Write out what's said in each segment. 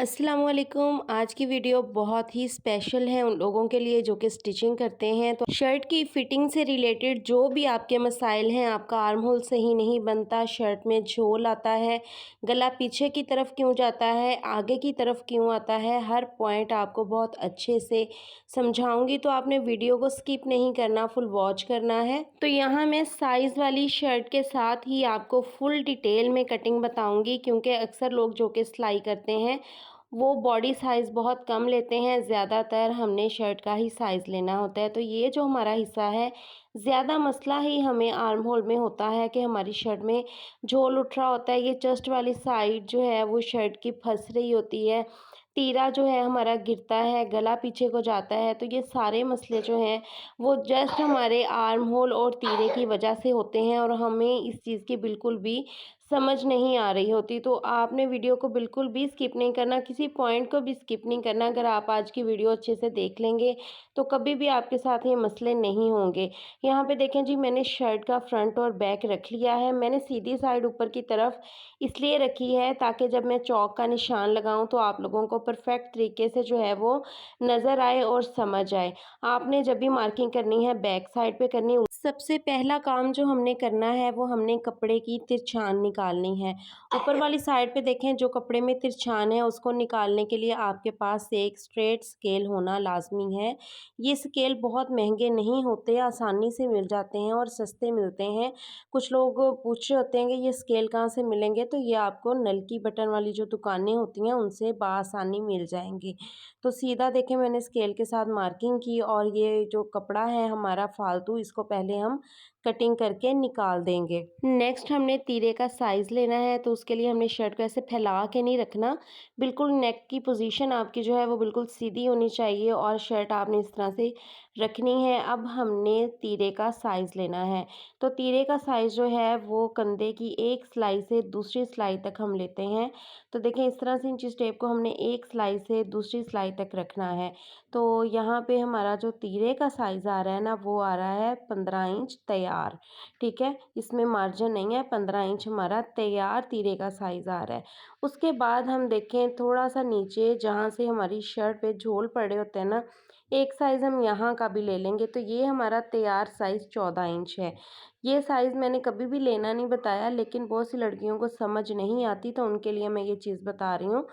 अस्सलामुअलैकुम। आज की वीडियो बहुत ही स्पेशल है उन लोगों के लिए जो कि स्टिचिंग करते हैं। तो शर्ट की फिटिंग से रिलेटेड जो भी आपके मसाइल हैं, आपका आर्म होल सही नहीं बनता, शर्ट में झोल आता है, गला पीछे की तरफ क्यों जाता है, आगे की तरफ क्यों आता है, हर पॉइंट आपको बहुत अच्छे से समझाऊंगी। तो आपने वीडियो को स्किप नहीं करना, फुल वॉच करना है। तो यहाँ मैं साइज़ वाली शर्ट के साथ ही आपको फुल डिटेल में कटिंग बताऊँगी, क्योंकि अक्सर लोग जो कि सिलाई करते हैं वो बॉडी साइज़ बहुत कम लेते हैं। ज़्यादातर हमने शर्ट का ही साइज़ लेना होता है। तो ये जो हमारा हिस्सा है, ज़्यादा मसला ही हमें आर्म होल में होता है कि हमारी शर्ट में झोल उठ रहा होता है। ये चेस्ट वाली साइड जो है वो शर्ट की फंस रही होती है, तीरा जो है हमारा गिरता है, गला पीछे को जाता है। तो ये सारे मसले जो हैं वो जस्ट हमारे आर्म होल और तीरे की वजह से होते हैं, और हमें इस चीज़ की बिल्कुल भी समझ नहीं आ रही होती। तो आपने वीडियो को बिल्कुल भी स्किप नहीं करना, किसी पॉइंट को भी स्किप नहीं करना। अगर आप आज की वीडियो अच्छे से देख लेंगे तो कभी भी आपके साथ ये मसले नहीं होंगे। यहाँ पे देखें जी, मैंने शर्ट का फ्रंट और बैक रख लिया है। मैंने सीधी साइड ऊपर की तरफ इसलिए रखी है ताकि जब मैं चौक का निशान लगाऊं तो आप लोगों को परफेक्ट तरीके से जो है वो नज़र आए और समझ आए। आपने जब भी मार्किंग करनी है बैक साइड पे करनी। सबसे पहला काम जो हमने करना है वो हमने कपड़े की तिरछान निकालनी है। ऊपर वाली साइड पे देखें, जो कपड़े में तिरछान है उसको निकालने के लिए आपके पास एक स्ट्रेट स्केल होना लाजमी है। ये स्केल बहुत महंगे नहीं होते, आसानी से मिल जाते हैं और सस्ते मिलते हैं। कुछ लोग पूछ रहे होते हैं कि ये स्केल कहाँ से मिलेंगे, तो ये आपको नलकी बटन वाली जो दुकानें होती हैं उनसे बआसानी मिल जाएंगी। तो सीधा देखें, मैंने स्केल के साथ मार्किंग की, और ये जो कपड़ा है हमारा फालतू, इसको पहले हम कटिंग करके निकाल देंगे। नेक्स्ट हमने तीरे का साइज़ लेना है। तो उसके लिए हमने शर्ट को ऐसे फैला के नहीं रखना, बिल्कुल नेक की पोजीशन आपकी जो है वो बिल्कुल सीधी होनी चाहिए, और शर्ट आपने इस तरह से रखनी है। अब हमने तीरे का साइज़ लेना है। तो तीरे का साइज़ जो है वो कंधे की एक सिलाई से दूसरी सिलाई तक हम लेते हैं। तो देखें, इस तरह से इंची टेप को हमने एक सिलाई से दूसरी सिलाई तक रखना है। तो यहाँ पे हमारा जो तीरे का साइज़ आ रहा है ना, वो आ रहा है 15 इंच तैयार। ठीक है, इसमें मार्जिन नहीं है, 15 इंच हमारा तैयार तीरे का साइज़ आ रहा है। उसके बाद हम देखें थोड़ा सा नीचे, जहाँ से हमारी शर्ट पे झोल पड़े होते हैं ना, एक साइज़ हम यहाँ का भी ले लेंगे। तो ये हमारा तैयार साइज़ 14 इंच है। ये साइज़ मैंने कभी भी लेना नहीं बताया, लेकिन बहुत सी लड़कियों को समझ नहीं आती, तो उनके लिए मैं ये चीज़ बता रही हूँ।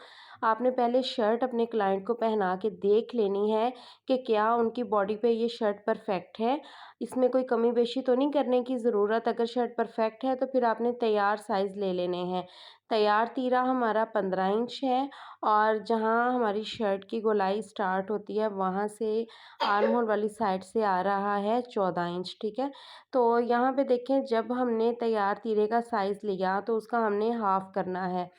आपने पहले शर्ट अपने क्लाइंट को पहना के देख लेनी है कि क्या उनकी बॉडी पे ये शर्ट परफेक्ट है, इसमें कोई कमी बेशी तो नहीं करने की ज़रूरत। अगर शर्ट परफेक्ट है तो फिर आपने तैयार साइज़ ले लेने हैं। तैयार तीरा हमारा 15 इंच है, और जहाँ हमारी शर्ट की गोलाई स्टार्ट होती है वहाँ से आर्म होल वाली साइड से आ रहा है 14 इंच। ठीक है, तो यहाँ पे देखें, जब हमने तैयार तीरे का साइज़ लिया तो उसका हमने हाफ़ करना है।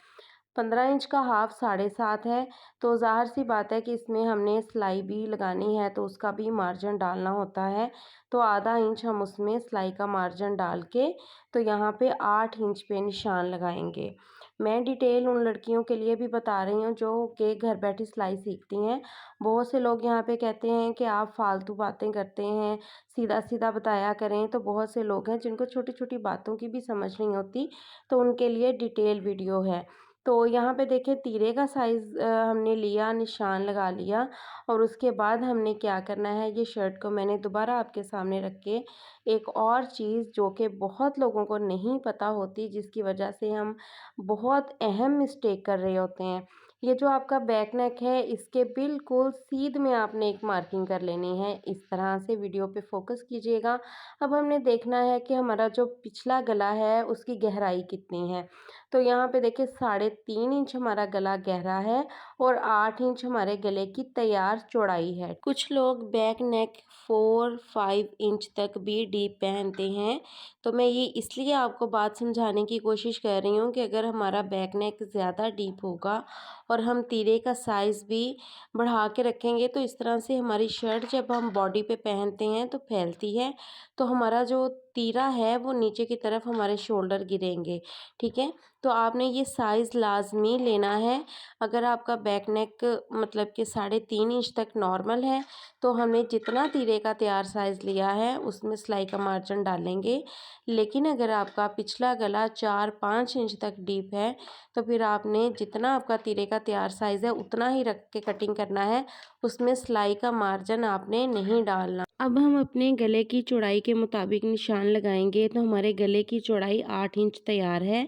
15 इंच का हाफ 7.5 है। तो ज़ाहिर सी बात है कि इसमें हमने सिलाई भी लगानी है, तो उसका भी मार्जिन डालना होता है। तो आधा इंच हम उसमें सिलाई का मार्जिन डाल के तो यहाँ पे 8 इंच पे निशान लगाएंगे। मैं डिटेल उन लड़कियों के लिए भी बता रही हूँ जो कि घर बैठी सिलाई सीखती हैं। बहुत से लोग यहाँ पे कहते हैं कि आप फालतू बातें करते हैं, सीधा सीधा बताया करें। तो बहुत से लोग हैं जिनको छोटी छोटी बातों की भी समझ नहीं होती, तो उनके लिए डिटेल वीडियो है। तो यहाँ पे देखिए, तीरे का साइज़ हमने लिया, निशान लगा लिया, और उसके बाद हमने क्या करना है, ये शर्ट को मैंने दोबारा आपके सामने रख के एक और चीज़ जो कि बहुत लोगों को नहीं पता होती, जिसकी वजह से हम बहुत अहम मिस्टेक कर रहे होते हैं। ये जो आपका बैक नेक है, इसके बिल्कुल सीध में आपने एक मार्किंग कर लेनी है। इस तरह से वीडियो पे फोकस कीजिएगा। अब हमने देखना है कि हमारा जो पिछला गला है उसकी गहराई कितनी है। तो यहाँ पे देखिए, 3.5 इंच हमारा गला गहरा है, और 8 इंच हमारे गले की तैयार चौड़ाई है। कुछ लोग बैक नेक 4-5 इंच तक भी डीप पहनते हैं। तो मैं ये इसलिए आपको बात समझाने की कोशिश कर रही हूँ कि अगर हमारा बैक नेक ज़्यादा डीप होगा और हम तीरे का साइज़ भी बढ़ा के रखेंगे, तो इस तरह से हमारी शर्ट जब हम बॉडी पे पहनते हैं तो फैलती है। तो हमारा जो तीरा है वो नीचे की तरफ हमारे शोल्डर गिरेंगे, ठीक है। तो आपने ये साइज़ लाज़मी लेना है। अगर आपका बैक नेक मतलब कि 3.5 इंच तक नॉर्मल है, तो हमने जितना तीरे का तैयार साइज़ लिया है उसमें सिलाई का मार्जिन डालेंगे। लेकिन अगर आपका पिछला गला 4-5 इंच तक डीप है, तो फिर आपने जितना आपका तीरे का तैयार साइज़ है उतना ही रख के कटिंग करना है, उसमें सिलाई का मार्जिन आपने नहीं डालना। अब हम अपने गले की चौड़ाई के मुताबिक निशान लगाएंगे। तो हमारे गले की चौड़ाई 8 इंच तैयार है।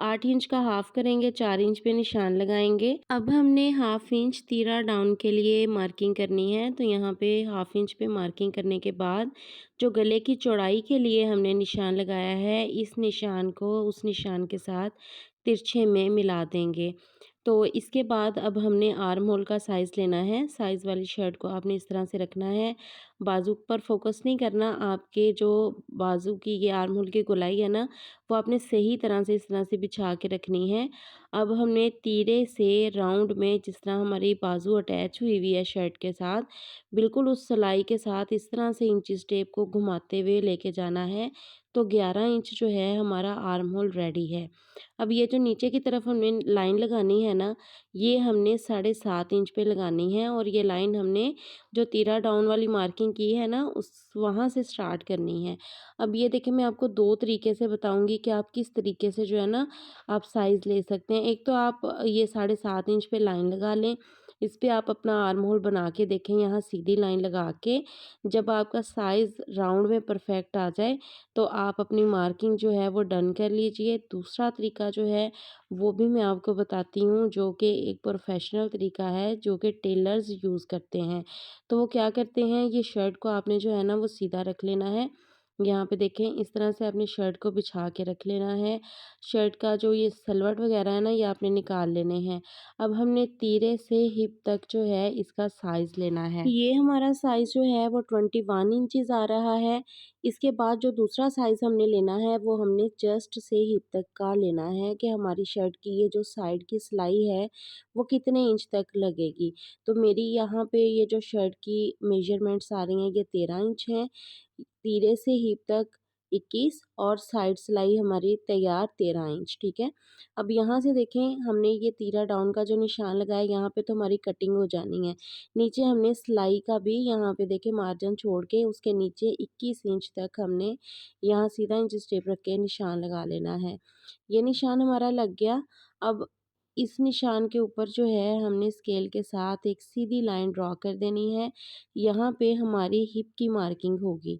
8 इंच का हाफ करेंगे, 4 इंच पे निशान लगाएंगे। अब हमने हाफ इंच तीरा डाउन के लिए मार्किंग करनी है। तो यहाँ पे हाफ इंच पे मार्किंग करने के बाद जो गले की चौड़ाई के लिए हमने निशान लगाया है, इस निशान को उस निशान के साथ तिरछे में मिला देंगे। तो इसके बाद अब हमने आर्म होल का साइज़ लेना है। साइज़ वाली शर्ट को आपने इस तरह से रखना है, बाजू पर फोकस नहीं करना। आपके जो बाजू की ये आर्म होल की गोलाई है ना, वो आपने सही तरह से इस तरह से बिछा के रखनी है। अब हमने तीरे से राउंड में जिस तरह हमारी बाजू अटैच हुई हुई है शर्ट के साथ, बिल्कुल उस सिलाई के साथ इस तरह से इंचिज़ टेप को घुमाते हुए लेके जाना है। तो 11 इंच जो है हमारा आर्म होल रेडी है। अब ये जो नीचे की तरफ हमें लाइन लगानी है ना, ये हमने 7.5 इंच पे लगानी है और ये लाइन हमने जो तीरा डाउन वाली मार्किंग की है ना, उस वहाँ से स्टार्ट करनी है। अब ये देखिए, मैं आपको 2 तरीके से बताऊँगी कि आप किस तरीके से जो है ना आप साइज़ ले सकते हैं। एक तो आप ये 7.5 इंच पे लाइन लगा लें, इस पे आप अपना आर्म होल बना के देखें यहाँ सीधी लाइन लगा के। जब आपका साइज़ राउंड में परफेक्ट आ जाए, तो आप अपनी मार्किंग जो है वो डन कर लीजिए। दूसरा तरीका जो है वो भी मैं आपको बताती हूँ, जो कि एक प्रोफेशनल तरीका है जो कि टेलर्स यूज़ करते हैं। तो वो क्या करते हैं, ये शर्ट को आपने जो है ना वो सीधा रख लेना है। यहाँ पे देखें, इस तरह से आपने शर्ट को बिछा के रख लेना है। शर्ट का जो ये सलवट वगैरह है ना, ये आपने निकाल लेने हैं। अब हमने तीरे से हिप तक जो है इसका साइज़ लेना है। ये हमारा साइज़ जो है वो 21 इंचेस आ रहा है। इसके बाद जो दूसरा साइज़ हमने लेना है वो हमने चेस्ट से हिप तक का लेना है कि हमारी शर्ट की ये जो साइड की सिलाई है वो कितने इंच तक लगेगी। तो मेरी यहाँ पे ये जो शर्ट की मेजरमेंट्स आ रही हैं ये 13 इंच हैं। तीरे से हिप तक 21 और साइड सिलाई हमारी तैयार 13 इंच, ठीक है। अब यहाँ से देखें, हमने ये तीरा डाउन का जो निशान लगाया यहाँ पे तो हमारी कटिंग हो जानी है। नीचे हमने सिलाई का भी यहाँ पे देखें मार्जिन छोड़ के उसके नीचे 21 इंच तक हमने यहाँ सीधा इंच टेप रख के निशान लगा लेना है। ये निशान हमारा लग गया। अब इस निशान के ऊपर जो है हमने स्केल के साथ एक सीधी लाइन ड्रॉ कर देनी है। यहाँ पे हमारी हिप की मार्किंग होगी।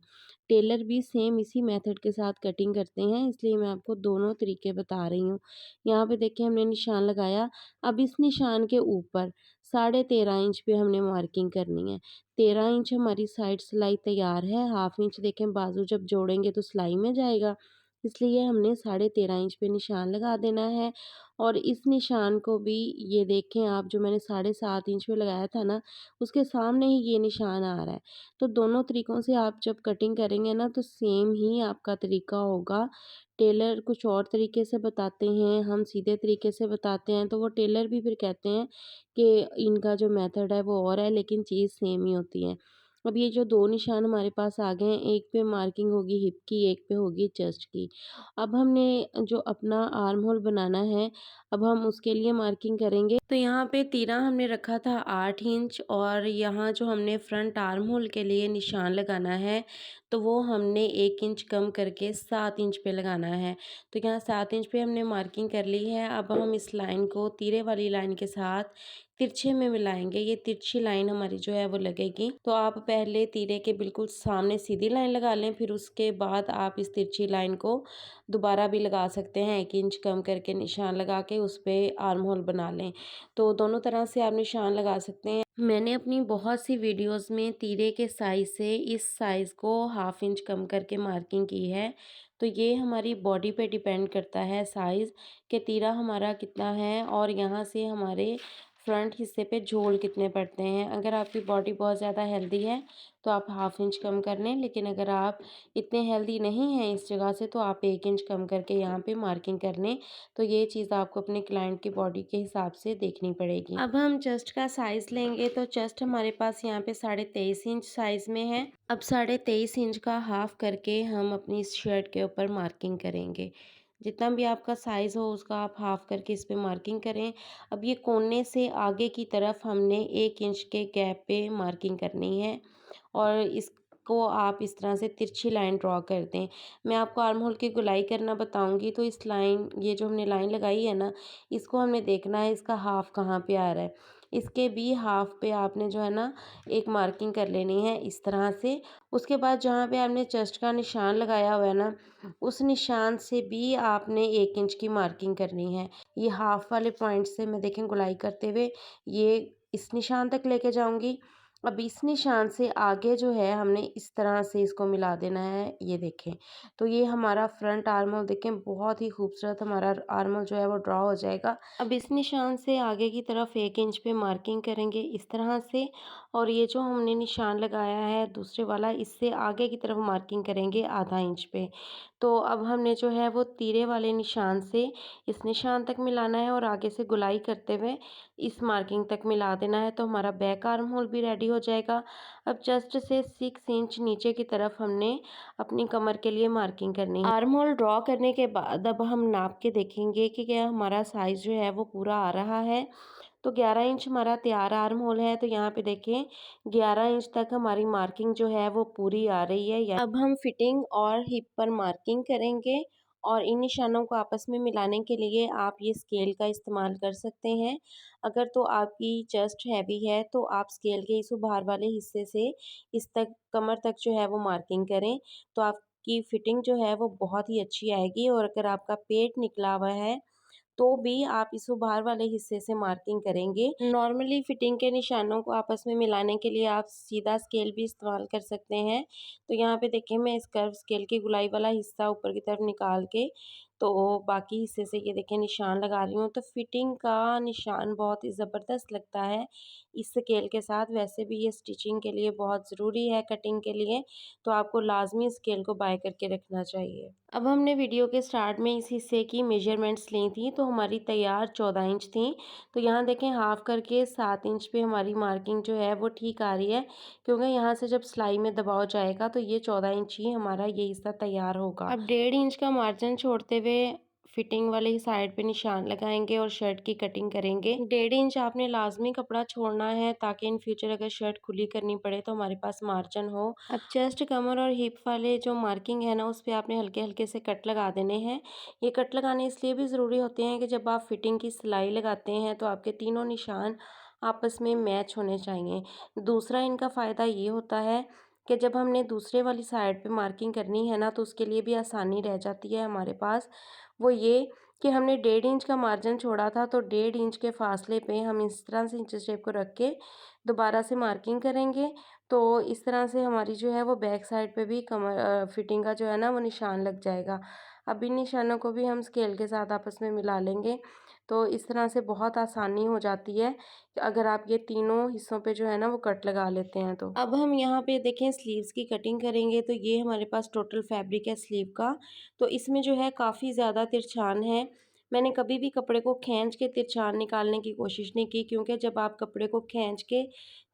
टेलर भी सेम इसी मेथड के साथ कटिंग करते हैं, इसलिए मैं आपको दोनों तरीके बता रही हूँ। यहाँ पे देखिए, हमने निशान लगाया। अब इस निशान के ऊपर 13.5 इंच पे हमने मार्किंग करनी है। 13 इंच हमारी साइड सिलाई तैयार है। हाफ इंच देखें, बाजू जब जोड़ेंगे तो सिलाई में जाएगा, इसलिए हमने 13.5 इंच पे निशान लगा देना है। और इस निशान को भी ये देखें आप, जो मैंने 7.5 इंच पे लगाया था ना, उसके सामने ही ये निशान आ रहा है। तो दोनों तरीकों से आप जब कटिंग करेंगे ना तो सेम ही आपका तरीका होगा। टेलर कुछ और तरीके से बताते हैं, हम सीधे तरीके से बताते हैं, तो वो टेलर भी फिर कहते हैं कि इनका जो मेथड है वो और है, लेकिन चीज़ सेम ही होती है। अब ये जो 2 निशान हमारे पास आ गए हैं, एक पे मार्किंग होगी हिप की, एक पे होगी चेस्ट की। अब हमने जो अपना आर्म होल बनाना है, अब हम उसके लिए मार्किंग करेंगे। तो यहाँ पे तीरा हमने रखा था 8 इंच और यहाँ जो हमने फ्रंट आर्म होल के लिए निशान लगाना है, तो वो हमने 1 इंच कम करके 7 इंच पे लगाना है। तो यहाँ 7 इंच पे हमने मार्किंग कर ली है। अब हम इस लाइन को तीरे वाली लाइन के साथ तिरछे में मिलाएंगे। ये तिरछी लाइन हमारी जो है वो लगेगी। तो आप पहले तीरे के बिल्कुल सामने सीधी लाइन लगा लें, फिर उसके बाद आप इस तिरछी लाइन को दोबारा भी लगा सकते हैं। 1 इंच कम करके निशान लगा के उस पे आर्म होल बना लें। तो दोनों तरह से आप निशान लगा सकते हैं। मैंने अपनी बहुत सी वीडियोस में तीरे के साइज़ से इस साइज़ को हाफ इंच कम करके मार्किंग की है। तो ये हमारी बॉडी पे डिपेंड करता है साइज़, कि तीरा हमारा कितना है और यहाँ से हमारे फ्रंट हिस्से पे झोल कितने पड़ते हैं। अगर आपकी बॉडी बहुत ज़्यादा हेल्दी है तो आप हाफ इंच कम कर लें, लेकिन अगर आप इतने हेल्दी नहीं हैं इस जगह से तो आप 1 इंच कम करके यहाँ पे मार्किंग कर लें। तो ये चीज़ आपको अपने क्लाइंट की बॉडी के हिसाब से देखनी पड़ेगी। अब हम चेस्ट का साइज़ लेंगे तो चेस्ट हमारे पास यहाँ पे 23.5 इंच साइज़ में है। अब 23.5 इंच का हाफ करके हम अपनी इस शर्ट के ऊपर मार्किंग करेंगे। जितना भी आपका साइज़ हो उसका आप हाफ करके इस पे मार्किंग करें। अब ये कोने से आगे की तरफ हमने 1 इंच के गैप पे मार्किंग करनी है और इसको आप इस तरह से तिरछी लाइन ड्रॉ कर दें। मैं आपको आर्म होल की गोलाई करना बताऊँगी, तो इस लाइन, ये जो हमने लाइन लगाई है ना, इसको हमने देखना है इसका हाफ कहाँ पे आ रहा है। इसके भी हाफ पे आपने जो है ना एक मार्किंग कर लेनी है इस तरह से। उसके बाद जहाँ पे आपने चेस्ट का निशान लगाया हुआ है ना, उस निशान से भी आपने 1 इंच की मार्किंग करनी है। ये हाफ वाले पॉइंट से मैं देखें गोलाई करते हुए ये इस निशान तक लेके जाऊँगी। अब इस निशान से आगे जो है हमने इस तरह से इसको मिला देना है, ये देखें। तो ये हमारा फ्रंट आर्म होल देखें, बहुत ही खूबसूरत हमारा आर्म होल जो है वो ड्रॉ हो जाएगा। अब इस निशान से आगे की तरफ 1 इंच पे मार्किंग करेंगे इस तरह से, और ये जो हमने निशान लगाया है दूसरे वाला, इससे आगे की तरफ मार्किंग करेंगे आधा इंच पे। तो अब हमने जो है वो तीरे वाले निशान से इस निशान तक मिलाना है और आगे से गोलाई करते हुए इस मार्किंग तक मिला देना है, तो हमारा बैक आर्म होल भी रेडी हो जाएगा। अब चेस्ट से 6 इंच नीचे की तरफ हमने अपनी कमर के लिए मार्किंग करनी है। आर्म होल ड्रॉ करने के बाद अब हम नाप के देखेंगे कि क्या हमारा साइज़ जो है वो पूरा आ रहा है। तो 11 इंच हमारा तैयार आर्म होल है, तो यहाँ पे देखें 11 इंच तक हमारी मार्किंग जो है वो पूरी आ रही है। अब हम फिटिंग और हिप पर मार्किंग करेंगे और इन निशानों को आपस में मिलाने के लिए आप ये स्केल का इस्तेमाल कर सकते हैं। अगर तो आपकी चेस्ट हैवी है तो आप स्केल के इस उभार वाले हिस्से से इस तक कमर तक जो है वो मार्किंग करें, तो आपकी फिटिंग जो है वो बहुत ही अच्छी आएगी। और अगर आपका पेट निकला हुआ है तो भी आप इस उभार वाले हिस्से से मार्किंग करेंगे। नॉर्मली फिटिंग के निशानों को आपस में मिलाने के लिए आप सीधा स्केल भी इस्तेमाल कर सकते हैं। तो यहाँ पे देखिए मैं इस कर्व स्केल की गोलाई वाला हिस्सा ऊपर की तरफ निकाल के तो बाकी हिस्से से ये देखिए निशान लगा रही हूँ। तो फिटिंग का निशान बहुत ही ज़बरदस्त लगता है इस स्केल के साथ। वैसे भी ये स्टिचिंग के लिए बहुत ज़रूरी है, कटिंग के लिए, तो आपको लाजमी स्केल को बाय करके रखना चाहिए। अब हमने वीडियो के स्टार्ट में इस हिस्से की मेजरमेंट्स ली थी, तो हमारी तैयार 14 इंच थी। तो यहाँ देखें हाफ करके 7 इंच पे हमारी मार्किंग जो है वो ठीक आ रही है, क्योंकि यहाँ से जब सिलाई में दबाव जाएगा तो ये 14 इंच ही हमारा ये हिस्सा तैयार होगा। अब 1.5 इंच का मार्जिन छोड़ते हुए फिटिंग वाले ही साइड पे निशान लगाएंगे और शर्ट की कटिंग करेंगे। 1.5 इंच आपने लाजमी कपड़ा छोड़ना है ताकि इन फ्यूचर अगर शर्ट खुली करनी पड़े तो हमारे पास मार्जिन हो। अब चेस्ट, कमर और हिप वाले जो मार्किंग है ना, उस पे आपने हल्के हल्के से कट लगा देने हैं। ये कट लगाने इसलिए भी ज़रूरी होते हैं कि जब आप फिटिंग की सिलाई लगाते हैं तो आपके तीनों निशान आपस में मैच होने चाहिए। दूसरा इनका फ़ायदा ये होता है कि जब हमने दूसरे वाली साइड पे मार्किंग करनी है ना, तो उसके लिए भी आसानी रह जाती है हमारे पास। वो ये कि हमने 1.5 इंच का मार्जिन छोड़ा था, तो 1.5 इंच के फासले पे हम इस तरह से इंच टेप को रख के दोबारा से मार्किंग करेंगे। तो इस तरह से हमारी जो है वो बैक साइड पे भी कमर फिटिंग का जो है ना वो निशान लग जाएगा। अब इन निशानों को भी हम स्केल के साथ आपस में मिला लेंगे, तो इस तरह से बहुत आसानी हो जाती है अगर आप ये तीनों हिस्सों पे जो है ना वो कट लगा लेते हैं तो। अब हम यहाँ पे देखें स्लीव्स की कटिंग करेंगे, तो ये हमारे पास टोटल फैब्रिक है स्लीव का। तो इसमें जो है काफ़ी ज़्यादा तिरछान है। मैंने कभी भी कपड़े को खींच के तिरछान निकालने की कोशिश नहीं की, क्योंकि जब आप कपड़े को खींच के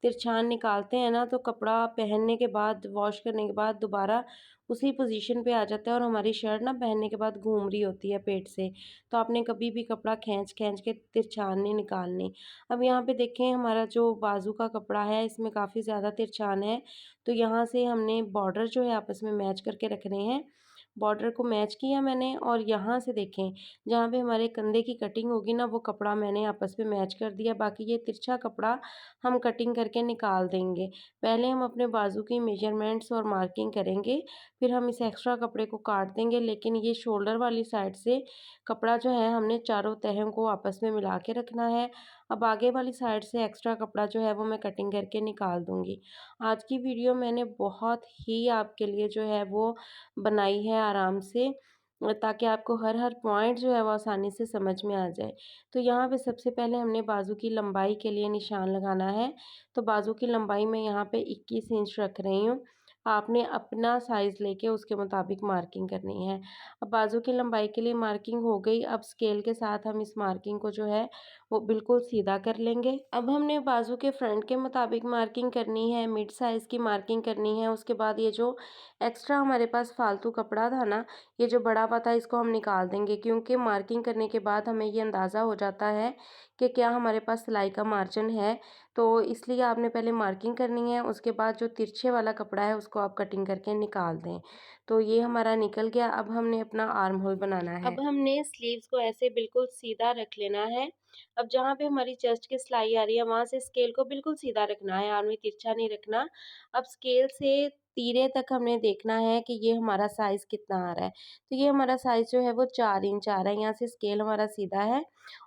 तिरछान निकालते हैं ना, तो कपड़ा पहनने के बाद, वॉश करने के बाद दोबारा उसी पोजीशन पे आ जाता है और हमारी शर्ट ना पहनने के बाद घूम रही होती है पेट से। तो आपने कभी भी कपड़ा खींच के तिरछान नहीं निकालनी। अब यहाँ पे देखें हमारा जो बाजू का कपड़ा है इसमें काफ़ी ज़्यादा तिरछान है, तो यहाँ से हमने बॉर्डर जो है आपस में मैच करके रखने हैं। बॉर्डर को मैच किया मैंने और यहाँ से देखें जहाँ पे हमारे कंधे की कटिंग होगी ना, वो कपड़ा मैंने आपस में मैच कर दिया। बाकी ये तिरछा कपड़ा हम कटिंग करके निकाल देंगे। पहले हम अपने बाजू की मेजरमेंट्स और मार्किंग करेंगे, फिर हम इस एक्स्ट्रा कपड़े को काट देंगे। लेकिन ये शोल्डर वाली साइड से कपड़ा जो है हमने चारों तहों को आपस में मिला के रखना है। अब आगे वाली साइड से एक्स्ट्रा कपड़ा जो है वो मैं कटिंग करके निकाल दूँगी। आज की वीडियो मैंने बहुत ही आपके लिए जो है वो बनाई है आराम से। ताकि आपको हर हर पॉइंट जो है वो आसानी से समझ में आ जाए। तो यहाँ पे सबसे पहले हमने बाजू की लंबाई के लिए निशान लगाना है। तो बाजू की लंबाई मैं यहाँ पे 21 इंच रख रही हूँ। आपने अपना साइज़ लेके उसके मुताबिक मार्किंग करनी है। अब बाजू की लंबाई के लिए मार्किंग हो गई, अब स्केल के साथ हम इस मार्किंग को जो है वो बिल्कुल सीधा कर लेंगे। अब हमने बाजू के फ्रंट के मुताबिक मार्किंग करनी है, मिड साइज़ की मार्किंग करनी है। उसके बाद ये जो एक्स्ट्रा हमारे पास फालतू कपड़ा था ना, ये जो बड़ा हुआ था इसको हम निकाल देंगे, क्योंकि मार्किंग करने के बाद हमें ये अंदाज़ा हो जाता है कि क्या हमारे पास सिलाई का मार्जिन है। तो इसलिए आपने पहले मार्किंग करनी है, उसके बाद जो तिरछे वाला कपड़ा है उसको आप कटिंग करके निकाल दें। तो ये हमारा निकल गया। अब हमने अपना आर्म होल बनाना है। अब हमने स्लीव्स को ऐसे बिल्कुल सीधा रख लेना है। अब जहाँ पे हमारी चेस्ट की सिलाई आ रही है वहाँ से स्केल को बिल्कुल सीधा रखना है, आर्म में तिरछा नहीं रखना। अब स्केल से तीरे तक हमने देखना है कि ये हमारा साइज़ कितना आ रहा है। तो ये हमारा साइज़ जो है वो 4 इंच आ रहा है, यहाँ से स्केल हमारा सीधा है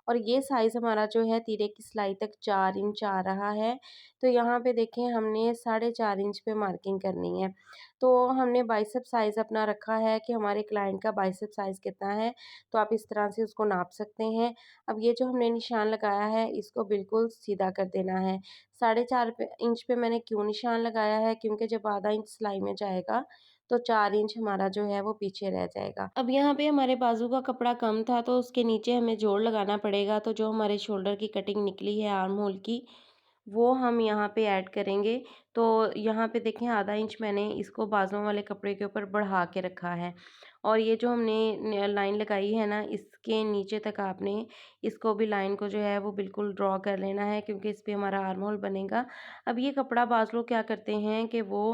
और ये साइज़ हमारा जो है तीरे की सिलाई तक 4 इंच आ रहा है। तो यहाँ पे देखें हमने 4.5 इंच पे मार्किंग करनी है। तो हमने बाइसेप साइज़ अपना रखा है कि हमारे क्लाइंट का बाइसेप साइज़ कितना है, तो आप इस तरह से उसको नाप सकते हैं। अब ये जो हमने निशान लगाया है इसको बिल्कुल सीधा कर देना है। 4.5 इंच पे मैंने क्यों निशान लगाया है, क्योंकि जब आधा इंच सिलाई में जाएगा तो 4 इंच हमारा जो है वो पीछे रह जाएगा। अब यहाँ पे हमारे बाजू का कपड़ा कम था तो उसके नीचे हमें जोड़ लगाना पड़ेगा। तो जो हमारे शोल्डर की कटिंग निकली है आर्म होल की, वो हम यहाँ पे ऐड करेंगे। तो यहाँ पे देखें आधा इंच मैंने इसको बाजुओं वाले कपड़े के ऊपर बढ़ा के रखा है और ये जो हमने लाइन लगाई है ना, इसके नीचे तक आपने इसको भी लाइन को जो है वो बिल्कुल ड्रॉ कर लेना है, क्योंकि इस पे हमारा आर्म होल बनेगा। अब ये कपड़ा बाज़ लोग क्या करते हैं कि वो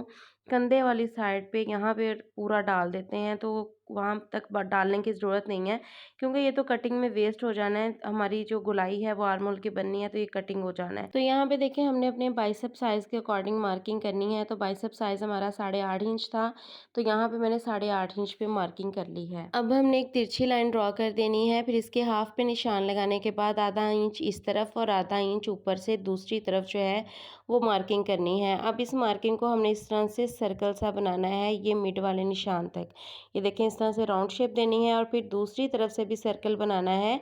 कंधे वाली साइड पे यहाँ पे पूरा डाल देते हैं, तो वहाँ तक डालने की ज़रूरत नहीं है, क्योंकि ये तो कटिंग में वेस्ट हो जाना है। हमारी जो गोलाई है वो आर्म होल की बननी है, तो ये कटिंग हो जाना है। तो यहाँ पे देखें हमने अपने बाइसेप साइज़ के अकॉर्डिंग मार्किंग करनी है। तो बाइसेप साइज़ हमारा 8.5 इंच था, तो यहाँ पे मैंने 8.5 इंच पे मार्किंग कर ली है। अब हमने एक तिरछी लाइन ड्रॉ कर देनी है, फिर इसके हाफ पे निशान लगाने के बाद आधा इंच इस तरफ और आधा इंच ऊपर से दूसरी तरफ जो है वो मार्किंग करनी है। अब इस मार्किंग को हमने इस तरह से सर्कल सा बनाना है, ये मिड वाले निशान तक। ये देखें इस तरह से राउंड शेप देनी है और फिर दूसरी तरफ से भी सर्कल बनाना है,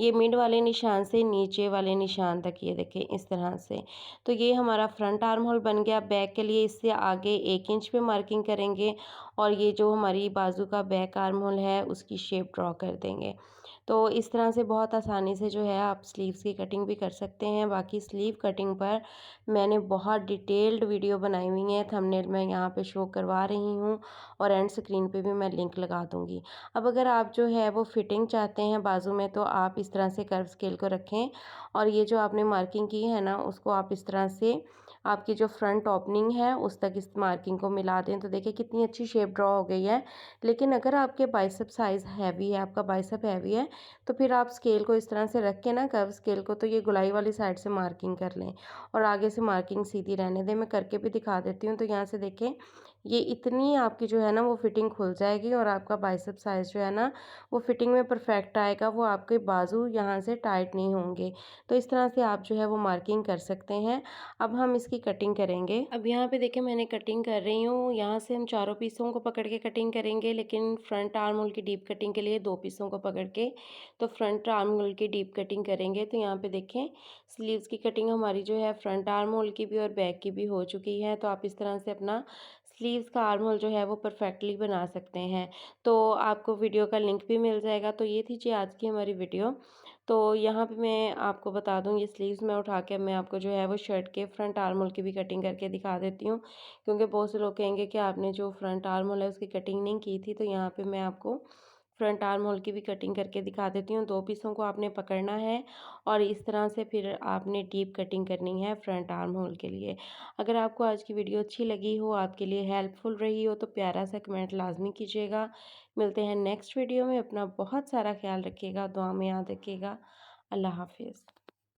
ये मिड वाले निशान से नीचे वाले निशान तक, ये देखें इस तरह से। तो ये हमारा फ्रंट आर्म होल बन गया। बैक के लिए इससे आगे 1 इंच पे मार्किंग करेंगे और ये जो हमारी बाजू का बैक आर्म होल है उसकी शेप ड्रॉ कर देंगे। तो इस तरह से बहुत आसानी से जो है आप स्लीव्स की कटिंग भी कर सकते हैं। बाकी स्लीव कटिंग पर मैंने बहुत डिटेल्ड वीडियो बनाई हुई है, थंबनेल मैं यहाँ पे शो करवा रही हूँ और एंड स्क्रीन पे भी मैं लिंक लगा दूँगी। अब अगर आप जो है वो फिटिंग चाहते हैं बाजू में, तो आप इस तरह से कर्व स्केल को रखें और ये जो आपने मार्किंग की है ना, उसको आप इस तरह से आपकी जो फ्रंट ओपनिंग है उस तक इस मार्किंग को मिला दें। तो देखिए कितनी अच्छी शेप ड्रॉ हो गई है। लेकिन अगर आपके बाइसेप साइज़ हैवी है, आपका बाइसेप हैवी है, तो फिर आप स्केल को इस तरह से रख के ना, कर्व स्केल को, तो ये गोलाई वाली साइड से मार्किंग कर लें और आगे से मार्किंग सीधी रहने दें। मैं करके भी दिखा देती हूँ। तो यहाँ से देखें ये इतनी आपकी जो है ना वो फिटिंग खुल जाएगी और आपका बाइसेप साइज़ जो है ना वो फिटिंग में परफेक्ट आएगा, वो आपके बाजू यहाँ से टाइट नहीं होंगे। तो इस तरह से आप जो है वो मार्किंग कर सकते हैं। अब हम इसकी कटिंग करेंगे। अब यहाँ पे देखें मैंने कटिंग कर रही हूँ, यहाँ से हम चारों पीसों को पकड़ के कटिंग करेंगे, लेकिन फ्रंट आर्म होल की डीप कटिंग के लिए 2 पीसों को पकड़ के तो फ्रंट आर्म होल की डीप कटिंग करेंगे। तो यहाँ पे देखें स्लीव्स की कटिंग हमारी जो है फ्रंट आर्म होल की भी और बैक की भी हो चुकी है। तो आप इस तरह से अपना स्लीव्स का आर्म होल जो है वो परफेक्टली बना सकते हैं। तो आपको वीडियो का लिंक भी मिल जाएगा। तो ये थी जी आज की हमारी वीडियो। तो यहाँ पे मैं आपको बता दूँ, ये स्लीव्स मैं उठा के मैं आपको जो है वो शर्ट के फ्रंट आर्म होल की भी कटिंग करके दिखा देती हूँ, क्योंकि बहुत से लोग कहेंगे कि आपने जो फ्रंट आर्म होल है उसकी कटिंग नहीं की थी। तो यहाँ पे मैं आपको फ्रंट आर्म होल की भी कटिंग करके दिखा देती हूँ। 2 पीसों को आपने पकड़ना है और इस तरह से फिर आपने डीप कटिंग करनी है फ्रंट आर्म होल के लिए। अगर आपको आज की वीडियो अच्छी लगी हो, आपके लिए हेल्पफुल रही हो, तो प्यारा सा कमेंट लाजमी कीजिएगा। मिलते हैं नेक्स्ट वीडियो में। अपना बहुत सारा ख्याल रखिएगा, दुआ में याद रखिएगा। अल्लाह हाफिज़।